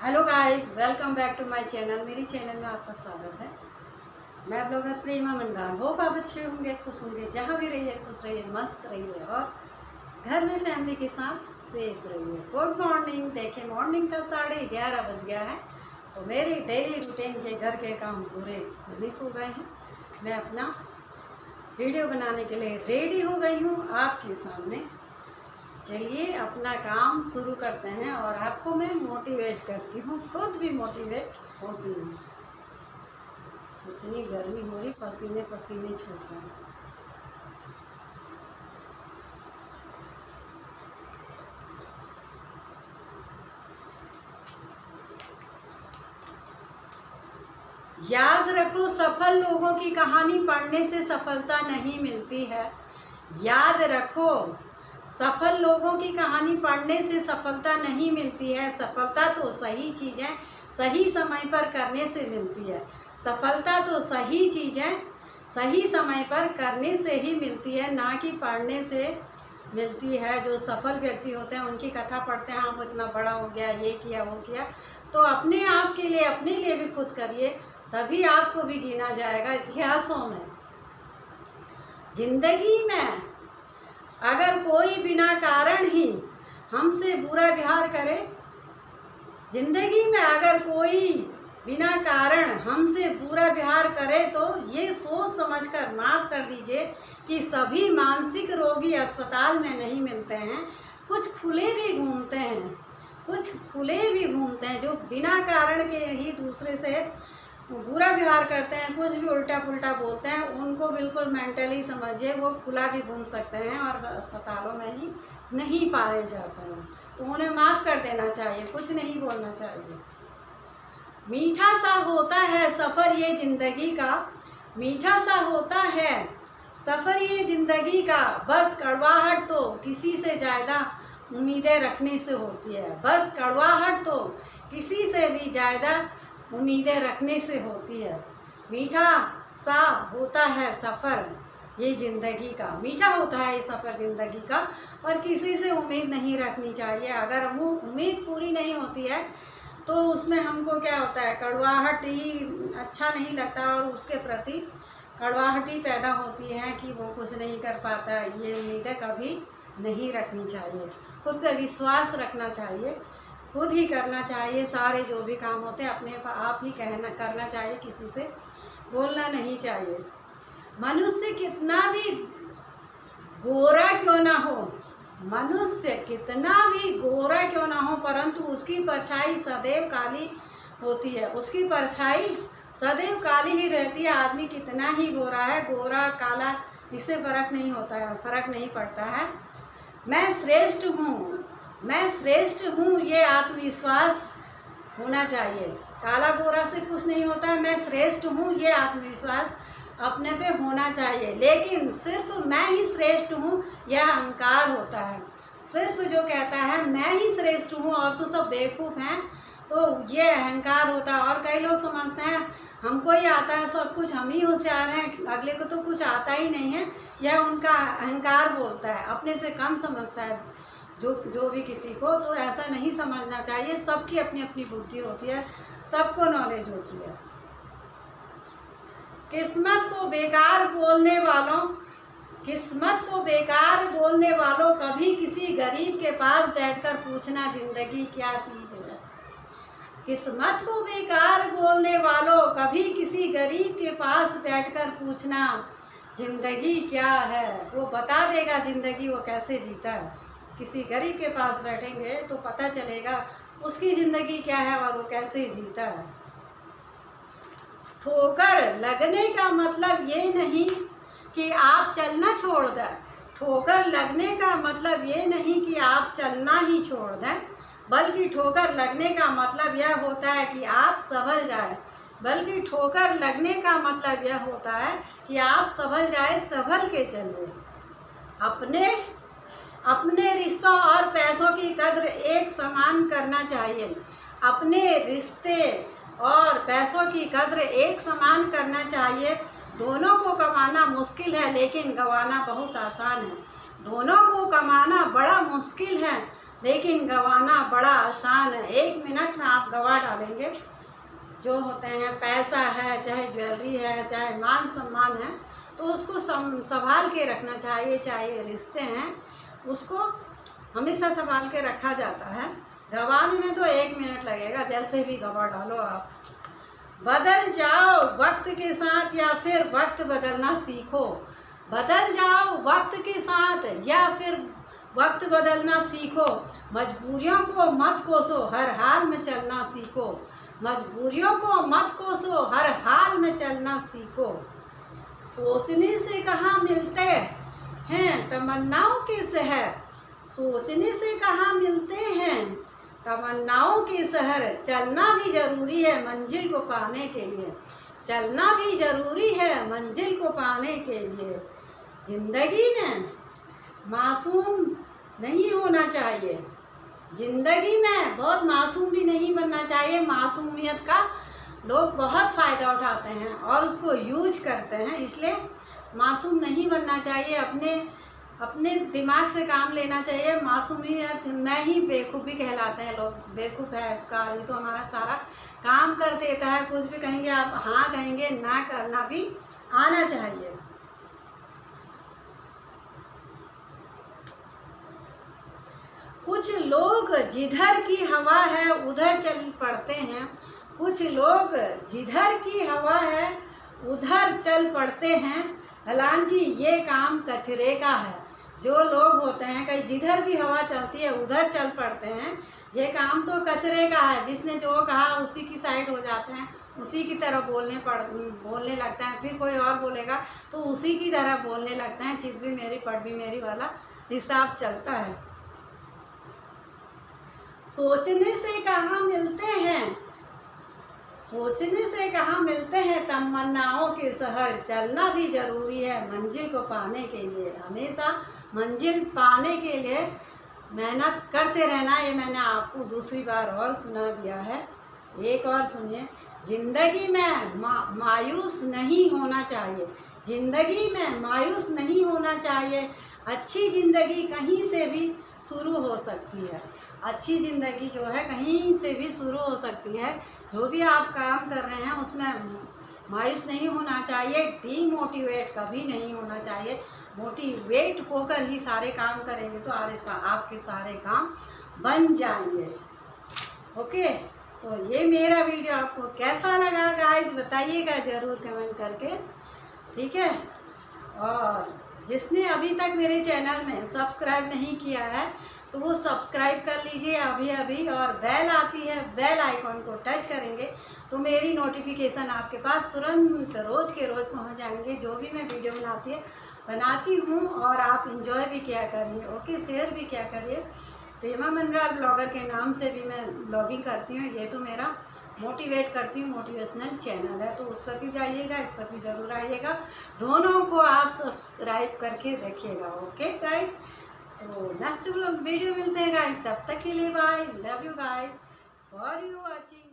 Hello guys, welcome back to my channel. मेरी channel में आपका स्वागत है। मैं ब्लॉगर प्रेमा मंडाल। होप आप अच्छे होंगे, खुश होंगे। जहाँ भी रहिए खुश रहिए, मस्त रहिए और घर में फैमिली के साथ सेफ रहिए। Good morning. देखिए मॉर्निंग का 11:30 बज गया है। तो मेरे डेली रूटीन के घर के काम पूरे फिनिश हो गए हैं। मैं अपना वीडियो बनाने के लिए रेडी हो गई हूँ आपके सामने। चलिए अपना काम शुरू करते हैं और आपको मैं मोटिवेट करती हूँ, खुद भी मोटिवेट होती हूँ। इतनी गर्मी हो रही, पसीने पसीने छूट रहे हैं। याद रखो, सफल लोगों की कहानी पढ़ने से सफलता नहीं मिलती है। याद रखो, सफल लोगों की कहानी पढ़ने से सफलता नहीं मिलती है। सफलता तो सही चीज़ें सही समय पर करने से मिलती है। सफलता तो सही चीज़ें सही समय पर करने से ही मिलती है, ना कि पढ़ने से मिलती है। जो सफल व्यक्ति होते हैं उनकी कथा पढ़ते हैं, हम इतना बड़ा हो गया, ये किया वो किया। तो अपने आप के लिए, अपने लिए भी खुद करिए, तभी आपको भी गिना जाएगा इतिहासों में। जिंदगी में अगर कोई बिना कारण ही हमसे बुरा व्यवहार करे, जिंदगी में अगर कोई बिना कारण हमसे बुरा व्यवहार करे, तो ये सोच समझकर माफ़ कर दीजिए कि सभी मानसिक रोगी अस्पताल में नहीं मिलते हैं। कुछ खुले भी घूमते हैं, जो बिना कारण के ही दूसरे से बुरा व्यवहार करते हैं, कुछ भी उल्टा पुल्टा बोलते हैं। उनको बिल्कुल मेंटली समझिए, वो खुला भी घूम सकते हैं और अस्पतालों में ही नहीं पाए जाते हैं। तो उन्हें माफ़ कर देना चाहिए, कुछ नहीं बोलना चाहिए। मीठा सा होता है सफ़र ये ज़िंदगी का, मीठा सा होता है सफ़र ये ज़िंदगी का। बस कड़वाहट तो किसी से ज़्यादा उम्मीदें रखने से होती है। बस कड़वाहट तो किसी से भी ज़्यादा उम्मीदें रखने से होती है। मीठा सा होता है सफ़र ये ज़िंदगी का, मीठा होता है ये सफ़र ज़िंदगी का, और किसी से उम्मीद नहीं रखनी चाहिए। अगर वो उम्मीद पूरी नहीं होती है तो उसमें हमको क्या होता है, कड़वाहट ही अच्छा नहीं लगता और उसके प्रति कड़वाहट ही पैदा होती है कि वो कुछ नहीं कर पाता। ये उम्मीदें कभी नहीं रखनी चाहिए। खुद पे विश्वास रखना चाहिए, खुद ही करना चाहिए। सारे जो भी काम होते हैं अपने आप ही करना चाहिए, किसी से बोलना नहीं चाहिए। मनुष्य कितना भी गोरा क्यों ना हो, मनुष्य कितना भी गोरा क्यों ना हो, परंतु उसकी परछाई सदैव काली होती है। उसकी परछाई सदैव काली ही रहती है। आदमी कितना ही गोरा है, गोरा काला, इससे फ़र्क नहीं होता है, फ़र्क नहीं पड़ता है। मैं श्रेष्ठ हूँ ये आत्मविश्वास होना चाहिए। काला गोरा से कुछ नहीं होता है। मैं श्रेष्ठ हूँ ये आत्मविश्वास अपने पे होना चाहिए। लेकिन सिर्फ मैं ही श्रेष्ठ हूँ यह अहंकार होता है। सिर्फ जो कहता है मैं ही श्रेष्ठ हूँ और तो सब बेवकूफ़ हैं, तो ये अहंकार होता है। और कई लोग समझते हैं हमको ही आता है सब कुछ, हम ही होशियार हैं, अगले को तो कुछ आता ही नहीं है। यह उनका अहंकार बोलता है, अपने से कम समझता है जो भी किसी को। तो ऐसा नहीं समझना चाहिए। सबकी अपनी अपनी बुद्धि होती है, सबको नॉलेज होती है। किस्मत को बेकार बोलने वालों कभी किसी गरीब के पास बैठकर पूछना ज़िंदगी क्या चीज़ है। किस्मत को बेकार बोलने वालों कभी किसी गरीब के पास बैठकर पूछना ज़िंदगी क्या है। वो बता देगा ज़िंदगी वो कैसे जीता है। किसी गरीब के पास बैठेंगे तो पता चलेगा उसकी ज़िंदगी क्या है और वो कैसे जीता है। ठोकर लगने का मतलब ये नहीं कि आप चलना छोड़ दें। ठोकर लगने का मतलब ये नहीं कि आप चलना ही छोड़ दें, बल्कि ठोकर लगने का मतलब यह होता है कि आप संभल जाए। ठोकर लगने का मतलब यह होता है कि आप संभल जाए, संभल के चलिए। अपने रिश्तों और पैसों की कद्र एक समान करना चाहिए। अपने रिश्ते और पैसों की कद्र एक समान करना चाहिए। दोनों को कमाना मुश्किल है लेकिन गंवाना बहुत आसान है। दोनों को कमाना बड़ा मुश्किल है, लेकिन गंवाना बड़ा आसान है। 1 मिनट में आप गंवा डालेंगे। जो होते हैं पैसा है, चाहे ज्वेलरी है, चाहे मान सम्मान है, तो उसको संभाल के रखना चाहिए। चाहे रिश्ते हैं, उसको हमेशा संभाल के रखा जाता है। गंवाने में तो 1 मिनट लगेगा, जैसे भी गंवा डालो आप। बदल जाओ वक्त के साथ या फिर वक्त बदलना सीखो। बदल जाओ वक्त के साथ या फिर वक्त बदलना सीखो। मजबूरियों को मत कोसो, हर हाल में चलना सीखो। मजबूरियों को मत कोसो, हर हाल में चलना सीखो। सोचने से कहाँ मिलते हैं तमन्नाओं के शहर। सोचने से कहाँ मिलते हैं तमन्नाओं के शहर। चलना भी ज़रूरी है मंजिल को पाने के लिए। चलना भी ज़रूरी है मंजिल को पाने के लिए। ज़िंदगी में मासूम नहीं होना चाहिए। ज़िंदगी में बहुत मासूम भी नहीं बनना चाहिए। मासूमियत का लोग बहुत फ़ायदा उठाते हैं और उसको यूज करते हैं, इसलिए मासूम नहीं बनना चाहिए। अपने दिमाग से काम लेना चाहिए। मासूमियत में ही बेवकूफ़ी कहलाते हैं लोग। बेवकूफ़ है इसका, ये तो हमारा सारा काम कर देता है। कुछ भी कहेंगे आप हाँ कहेंगे, ना करना भी आना चाहिए। कुछ लोग जिधर की हवा है उधर चल पड़ते हैं। कुछ लोग जिधर की हवा है उधर चल पड़ते हैं। हालांकि ये काम कचरे का है। जो लोग होते हैं कहीं जिधर भी हवा चलती है उधर चल पड़ते हैं, ये काम तो कचरे का है। जिसने जो कहा उसी की साइड हो जाते हैं, उसी की तरह बोलने लगते हैं। फिर कोई और बोलेगा तो उसी की तरह बोलने लगते हैं। चित भी मेरी पट भी मेरी वाला हिसाब चलता है। सोचने से कहाँ मिलते हैं, सोचने से कहाँ मिलते हैं तमन्नाओं के शहर। चलना भी ज़रूरी है मंजिल को पाने के लिए। हमेशा मंजिल पाने के लिए मेहनत करते रहना। ये मैंने आपको दूसरी बार और सुना दिया है। एक और सुनिए। ज़िंदगी में मायूस नहीं होना चाहिए। ज़िंदगी में मायूस नहीं होना चाहिए। अच्छी ज़िंदगी कहीं से भी शुरू हो सकती है। अच्छी ज़िंदगी जो है कहीं से भी शुरू हो सकती है। जो भी आप काम कर रहे हैं उसमें मायूस नहीं होना चाहिए। डीमोटिवेट कभी नहीं होना चाहिए। मोटिवेट होकर ही सारे काम करेंगे तो आपके सारे काम बन जाएंगे। ओके, तो ये मेरा वीडियो आपको कैसा लगा गाइस बताइएगा ज़रूर कमेंट करके, ठीक है। और जिसने अभी तक मेरे चैनल में सब्सक्राइब नहीं किया है तो वो सब्सक्राइब कर लीजिए अभी। और बेल आती है, बेल आइकॉन को टच करेंगे तो मेरी नोटिफिकेशन आपके पास तुरंत रोज़ के रोज़ पहुंच जाएंगे। जो भी मैं वीडियो बनाती हूँ और आप इंजॉय भी किया करिए। ओके, शेयर भी किया करिए। प्रेमा मनरार ब्लॉगर के नाम से भी मैं ब्लॉगिंग करती हूँ। ये तो मेरा मोटिवेट करती हूँ मोटिवेशनल चैनल है, तो उस पर भी जाइएगा, इस पर भी ज़रूर आइएगा। दोनों को आप सब्सक्राइब करके रखिएगा। ओके गाइस, तो नेक्स्ट वीडियो मिलते हैं गाइस। तब तक के लिए bye. Love you guys for you watching.